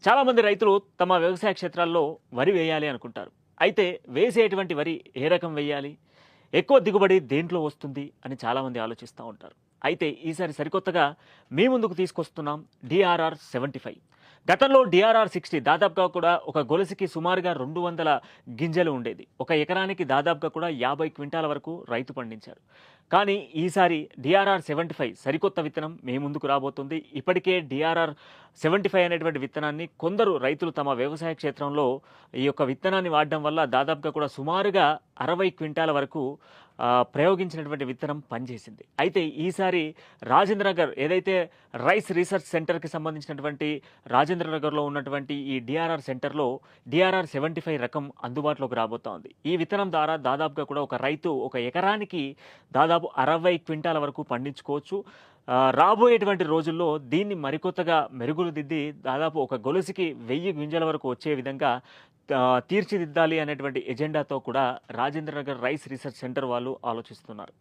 చాలామంది రైతులు తమ వ్యవసాయ క్షేత్రాల్లో వరి వేయాలి అనుకుంటారు. అయితే వేసేటువంటి వరి ఏ రకం వేయాలి? ఎక్కువ దిగుబడి దేంట్లో వస్తుంది అని చాలామంది ఆలోచిస్తూ ఉంటారు. అయితే ఈసారి సరికొత్తగా మీ ముందుకు తీసుకొస్తున్నాం డిఆర్ఆర్ 75. గతంలో డిఆర్ఆర్ 60 దాదాపుగా కూడా ఒక గొలుసుకి సుమారుగా 200 గింజలు ఉండేది. ఒక ఎకరానికి దాదాపుగా కూడా 50 క్వింటాల వరకు రైతు పండించారు. కానీ ఈసారి డిఆర్ఆర్ 75 సరికొత్త విత్తనం మీ ముందుకు రాబోతుంది. ఇప్పటికే డిఆర్ఆర్ 75 అనేటువంటి విత్తనాన్ని కొందరు రైతులు తమ వ్యవసాయ క్షేత్రంలో ఈ యొక్క విత్తనాన్ని వాడడం వల్ల దాదాపుగా కూడా సుమారుగా 60 క్వింటాల వరకు ప్రయోగించినటువంటి విత్తనం పనిచేసింది. అయితే ఈసారి రాజేంద్ర నగర్ ఏదైతే రైస్ రీసెర్చ్ సెంటర్కి సంబంధించినటువంటి రాజేంద్ర నగర్లో ఉన్నటువంటి ఈ డిఆర్ఆర్ సెంటర్లో డిఆర్ఆర్ 75 రకం అందుబాటులోకి రాబోతోంది. ఈ విత్తనం ద్వారా దాదాపుగా కూడా ఒక రైతు ఒక ఎకరానికి దాదాపు 60 క్వింటాల వరకు పండించుకోవచ్చు. రాబోయేటువంటి రోజుల్లో దీన్ని మరికొత్తగా మెరుగులు దిద్ది దాదాపు ఒక గొలుసుకి 1000 గింజల వరకు వచ్చే విధంగా తీర్చిదిద్దాలి అనేటువంటి ఎజెండాతో కూడా Rajendra Nagar rice research centre వాళ్ళు ఆలోచిస్తున్నారు.